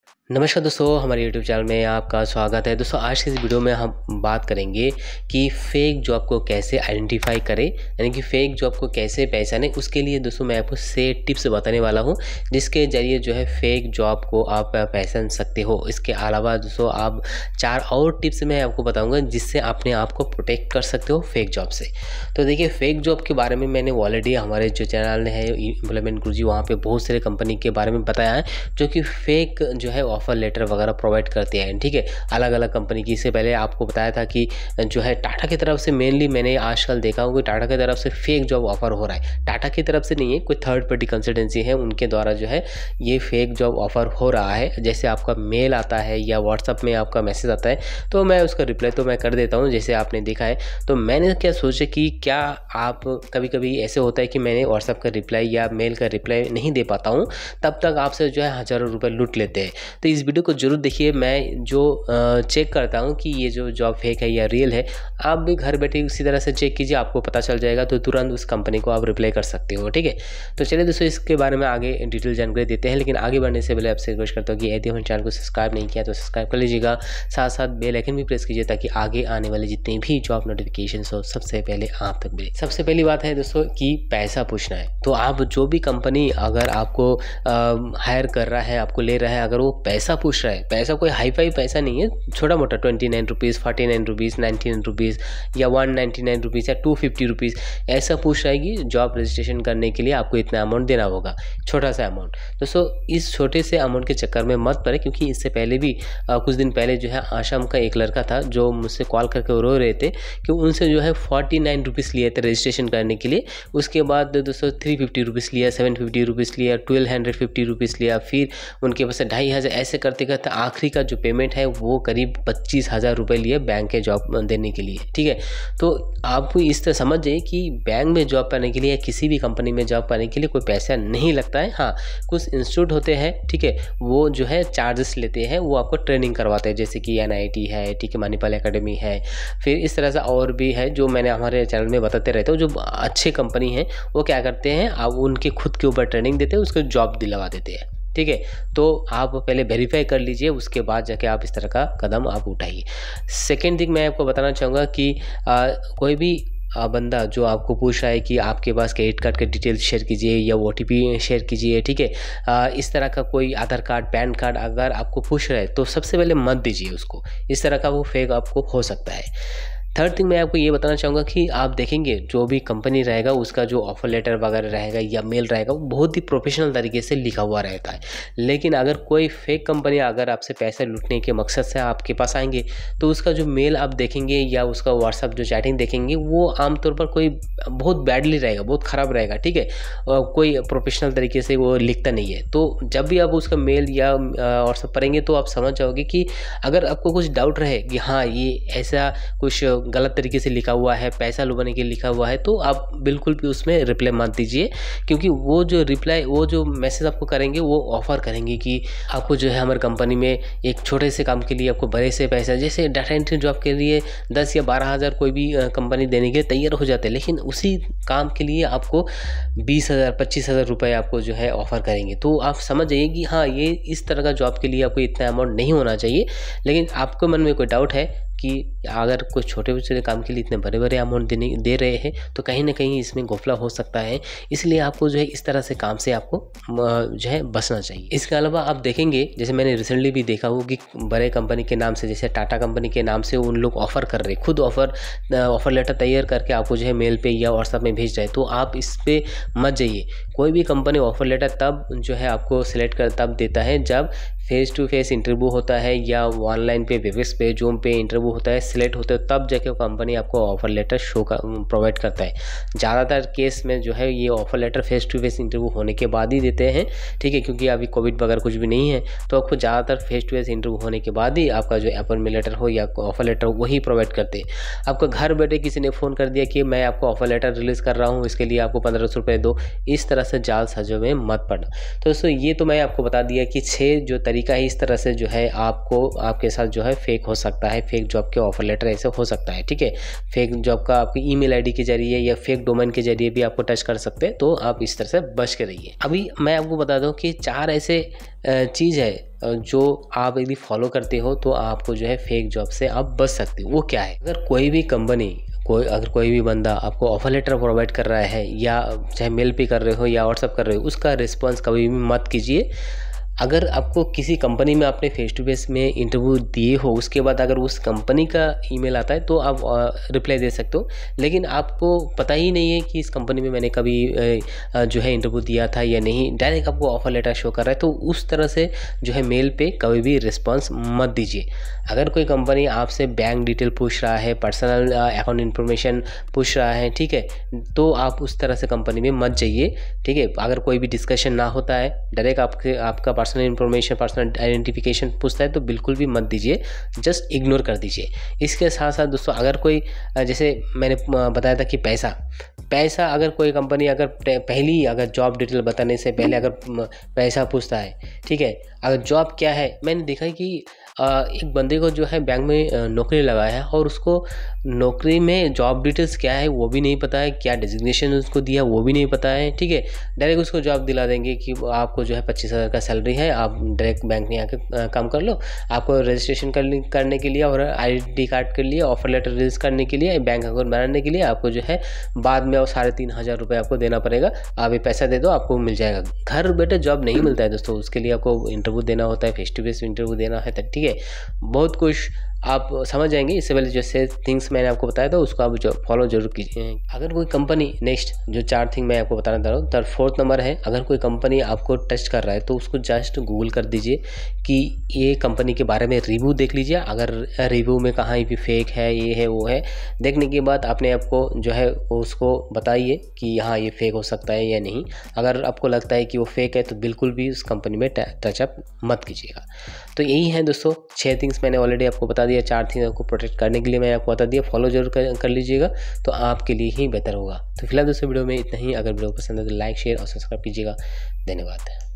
नमस्कार दोस्तों, हमारे YouTube चैनल में आपका स्वागत है। दोस्तों आज की इस वीडियो में हम बात करेंगे कि फ़ेक जॉब को कैसे आइडेंटिफाई करें, यानी कि फ़ेक जॉब को कैसे पहचानें। उसके लिए दोस्तों मैं आपको 6 टिप्स बताने वाला हूं, जिसके ज़रिए जो है फ़ेक जॉब को आप पहचान सकते हो। इसके अलावा दोस्तों आप 4 और टिप्स मैं आपको बताऊँगा, जिससे अपने आप को प्रोटेक्ट कर सकते हो फ़ेक जॉब से। तो देखिए, फ़ेक जॉब के बारे में मैंने ऑलरेडी हमारे जो चैनल है इम्प्लीमेंट गुरुजी, वहाँ पर बहुत सारे कंपनी के बारे में बताया है, जो कि फ़ेक जो है ऑफ़र लेटर वगैरह प्रोवाइड करते हैं। ठीक है, अलग अलग कंपनी की। इससे पहले आपको बताया था कि जो है टाटा की तरफ से मेनली मैंने आजकल देखा हूँ कि टाटा की तरफ से फेक जॉब ऑफर हो रहा है। टाटा की तरफ से नहीं है, कोई थर्ड पार्टी कंसल्टेंसी है, उनके द्वारा जो है ये फेक जॉब ऑफर हो रहा है। जैसे आपका मेल आता है या व्हाट्सअप में आपका मैसेज आता है, तो मैं उसका रिप्लाई तो मैं कर देता हूँ, जैसे आपने देखा है। तो मैंने क्या सोचा कि क्या आप कभी कभी ऐसे होता है कि मैंने व्हाट्सअप का रिप्लाई या मेल का रिप्लाई नहीं दे पाता हूँ, तब तक आपसे जो है हज़ारों रुपये लूट लेते हैं। तो इस वीडियो को जरूर देखिए। मैं जो चेक करता हूँ कि ये जो जॉब फेक है या रियल है, आप भी घर बैठे उसी तरह से चेक कीजिए, आपको पता चल जाएगा। तो तुरंत उस कंपनी को आप रिप्लाई कर सकते हो। ठीक है, तो चलिए दोस्तों इसके बारे में आगे डिटेल जानकारी देते हैं। लेकिन आगे बढ़ने से पहले आपसे रिक्वेस्ट करता हूँ कि यदि हमारे चैनल को सब्सक्राइब नहीं किया तो सब्सक्राइब कर लीजिएगा, साथ साथ बेल आइकन भी प्रेस कीजिए, ताकि आगे आने वाले जितने भी जॉब नोटिफिकेशन हो सबसे पहले आप तक मिले। सबसे पहली बात है दोस्तों कि पैसा पूछना है। तो आप जो भी कंपनी अगर आपको हायर कर रहा है, आपको ले रहा है, अगर वो पैसा पूछ रहा है, पैसा कोई हाई फाई पैसा नहीं है, छोटा मोटा 29 रुपीज़, 49 रुपीज़, 99 रुपीज़ या 199 रुपीज़ या 250 रुपीज़, ऐसा पूछ रहा है कि जॉब रजिस्ट्रेशन करने के लिए आपको इतना अमाउंट देना होगा, छोटा सा अमाउंट। दोस्तों इस छोटे से अमाउंट के चक्कर में मत पड़े, क्योंकि इससे पहले भी कुछ दिन पहले जो है आसाम का एक लड़का था जो मुझसे कॉल करके रो रहे थे कि उनसे जो है 49 रुपीज़ लिए थे रजिस्ट्रेशन करने के लिए। उसके बाद दोस्तों 350 रुपीज़ लिया, 750 रुपीज़ लिया, 1250 रुपीज़ लिया, फिर उनके पास 2500, ऐसे करते करते आखिरी का जो पेमेंट है वो करीब 25,000 रुपये लिए बैंक के जॉब देने के लिए। ठीक है, तो आपको इस तरह समझ जाइए कि बैंक में जॉब पाने के लिए या किसी भी कंपनी में जॉब पाने के लिए कोई पैसा नहीं लगता है। हाँ, कुछ इंस्टीट्यूट होते हैं, ठीक है, वो जो है चार्जेस लेते हैं, वो आपको ट्रेनिंग करवाते हैं, जैसे कि NIT है, ठीक है, मणिपाल एकेडमी है, फिर इस तरह से और भी है जो मैंने हमारे चैनल में बताते रहता हूँ। जो अच्छे कंपनी हैं वो क्या करते हैं, आप उनके खुद के ऊपर ट्रेनिंग देते हैं, उसको जॉब दिलवा देते हैं। ठीक है, तो आप पहले वेरीफाई कर लीजिए, उसके बाद जाके आप इस तरह का कदम आप उठाइए। सेकेंड थिंग मैं आपको बताना चाहूँगा कि कोई भी बंदा जो आपको पूछ रहा है कि आपके पास क्रेडिट कार्ड के डिटेल्स शेयर कीजिए या OTP शेयर कीजिए, ठीक है, इस तरह का कोई आधार कार्ड, पैन कार्ड अगर आपको पूछ रहा है तो सबसे पहले मत दीजिए उसको। इस तरह का वो फेक आपको हो सकता है। थर्ड थिंग मैं आपको ये बताना चाहूँगा कि आप देखेंगे जो भी कंपनी रहेगा उसका जो ऑफर लेटर वगैरह रहेगा या मेल रहेगा, वो बहुत ही प्रोफेशनल तरीके से लिखा हुआ रहता है। लेकिन अगर कोई फेक कंपनी अगर आपसे पैसे लूटने के मकसद से आपके पास आएंगे, तो उसका जो मेल आप देखेंगे या उसका व्हाट्सअप जो चैटिंग देखेंगे, वो आमतौर पर कोई बहुत बैडली रहेगा, बहुत ख़राब रहेगा। ठीक है, कोई प्रोफेशनल तरीके से वो लिखता नहीं है। तो जब भी आप उसका मेल या व्हाट्सअप पढ़ेंगे तो आप समझ जाओगे कि अगर आपको कुछ डाउट रहे कि हाँ ये ऐसा कुछ गलत तरीके से लिखा हुआ है, पैसा लुभाने के लिए लिखा हुआ है, तो आप बिल्कुल भी उसमें रिप्लाई मत दीजिए। क्योंकि वो जो रिप्लाई, वो जो मैसेज आपको करेंगे, वो ऑफ़र करेंगे कि आपको जो है हमारी कंपनी में एक छोटे से काम के लिए आपको बड़े से पैसा, जैसे डाटा एंट्री जॉब के लिए 10 या 12,000 कोई भी कंपनी देने के लिए तैयार हो जाते हैं, लेकिन उसी काम के लिए आपको 20,000 25,000 रुपये आपको जो है ऑफ़र करेंगे। तो आप समझ जाइए कि हाँ ये इस तरह का जॉब के लिए आपको इतना अमाउंट नहीं होना चाहिए। लेकिन आपको मन में कोई डाउट है कि अगर कुछ छोटे छोटे काम के लिए इतने बड़े बड़े अमाउंट दे रहे हैं, तो कहीं ना कहीं इसमें घोफला हो सकता है। इसलिए आपको जो है इस तरह से काम से आपको जो है बचना चाहिए। इसके अलावा आप देखेंगे, जैसे मैंने रिसेंटली भी देखा हो कि बड़े कंपनी के नाम से, जैसे टाटा कंपनी के नाम से उन लोग ऑफ़र कर रहे, खुद ऑफ़र लेटर तैयार करके आपको जो है मेल पे या व्हाट्सएप में भेज रहे। तो आप इस पर मत जाइए। कोई भी कंपनी ऑफ़र लेटर तब जो है आपको सिलेक्ट कर तब देता है जब फेस टू फेस इंटरव्यू होता है या ऑनलाइन पे, वेबएक्स पे, जूम पे इंटरव्यू होता है, सिलेक्ट होते हो, तब जाके कंपनी आपको ऑफर लेटर प्रोवाइड करता है। ज़्यादातर केस में जो है ये offer letter face to face interview होने के बाद ही देते हैं। ठीक है, क्योंकि अभी कोविड वगैरह कुछ भी नहीं है, तो आपको ज़्यादातर फेस टू फेस इंटरव्यू होने के बाद ही आपका जो अपॉइंटमेंट लेटर हो या ऑफर लेटर हो वही प्रोवाइड करते हैं। आपको घर बैठे किसी ने फ़ोन कर दिया कि मैं आपको ऑफर लेटर रिलीज़ कर रहा हूँ, इसके लिए आपको 1500 रुपये दो, इस तरह से जाल साजों में मत पड़ना। तो दोस्तों ये तो मैं आपको बता दिया कि 6 जो तरीका ही इस तरह से जो है आपको आपके साथ जो है फेक हो सकता है, फेक जॉब के ऑफर लेटर ऐसे हो सकता है, ठीक है। फेक जॉब का आपकी ईमेल आईडी के जरिए या फेक डोमेन के जरिए भी आपको टच कर सकते हैं, तो आप इस तरह से बच के रहिए। अभी मैं आपको बता दूं कि 4 ऐसे चीज़ है जो आप यदि फॉलो करते हो तो आपको जो है फेक जॉब से आप बच सकते हो। वो क्या है? अगर कोई भी कंपनी अगर कोई भी बंदा आपको ऑफर लेटर प्रोवाइड कर रहा है, या चाहे मेल पे कर रहे हो या व्हाट्सअप कर रहे हो, उसका रिस्पॉन्स कभी भी मत कीजिए। अगर आपको किसी कंपनी में आपने फेस टू फेस में इंटरव्यू दिए हो, उसके बाद अगर उस कंपनी का ईमेल आता है तो आप रिप्लाई दे सकते हो, लेकिन आपको पता ही नहीं है कि इस कंपनी में मैंने कभी जो है इंटरव्यू दिया था या नहीं, डायरेक्ट आपको ऑफर लेटर शो कर रहा है, तो उस तरह से जो है मेल पे कभी भी रिस्पॉन्स मत दीजिए। अगर कोई कंपनी आपसे बैंक डिटेल पूछ रहा है, पर्सनल अकाउंट इन्फॉर्मेशन पूछ रहा है, ठीक है, तो आप उस तरह से कंपनी में मत जाइए, ठीक है। अगर कोई भी डिस्कशन ना होता है, डायरेक्ट आपका पर्सनल इन्फॉर्मेशन, पर्सनल आइडेंटिफिकेशन पूछता है, तो बिल्कुल भी मत दीजिए, जस्ट इग्नोर कर दीजिए। इसके साथ साथ दोस्तों, अगर कोई जैसे मैंने बताया था कि पैसा अगर कोई कंपनी अगर पहली अगर जॉब डिटेल बताने से पहले अगर पैसा पूछता है, ठीक है, अगर जॉब क्या है, मैंने देखा है कि एक बंदे को जो है बैंक में नौकरी लगाया है और उसको नौकरी में जॉब डिटेल्स क्या है वो भी नहीं पता है, क्या डेजिग्नेशन उसको दिया वो भी नहीं पता है, ठीक है। डायरेक्ट उसको जॉब दिला देंगे कि आपको जो है 25,000 का सैलरी है, आप डायरेक्ट बैंक में आकर काम कर लो। आपको रजिस्ट्रेशन करने के लिए और ID कार्ड के लिए, ऑफर लेटर रिलीज करने के लिए, बैंक अकाउंट बनाने के लिए आपको जो है बाद में और 3,500 रुपये आपको देना पड़ेगा। आप ये पैसा दे दो, आपको मिल जाएगा। घर बैठे जॉब नहीं मिलता है दोस्तों, उसके लिए आपको इंटरव्यू देना होता है, फेस टू फेस इंटरव्यू देना है, ठीक है। बहुत कुछ आप समझ जाएंगे। इससे पहले जैसे थिंग्स मैंने आपको बताया था उसको आप जो फॉलो जरूर कीजिए। अगर कोई कंपनी, नेक्स्ट जो 4 थिंग मैं आपको बताना चाह रहा हूँ, 4th नंबर है, अगर कोई कंपनी आपको टच कर रहा है तो उसको जस्ट गूगल कर दीजिए कि ये कंपनी के बारे में रिव्यू देख लीजिए। अगर रिव्यू में कहाँ भी फेक है, ये है वो है, देखने के बाद अपने आपको जो है उसको बताइए कि हाँ ये फेक हो सकता है या नहीं। अगर आपको लगता है कि वो फेक है तो बिल्कुल भी उस कंपनी में टचअप मत कीजिएगा। तो यही है दोस्तों 6 थिंग्स मैंने ऑलरेडी आपको बता दिया। 4 थिंग्स आपको प्रोटेक्ट करने के लिए मैं आपको बता दिया, फॉलो जरूर कर लीजिएगा, तो आपके लिए ही बेहतर होगा। तो फिलहाल दोस्तों वीडियो में इतना ही। अगर वीडियो पसंद है तो लाइक, शेयर और सब्सक्राइब कीजिएगा। धन्यवाद।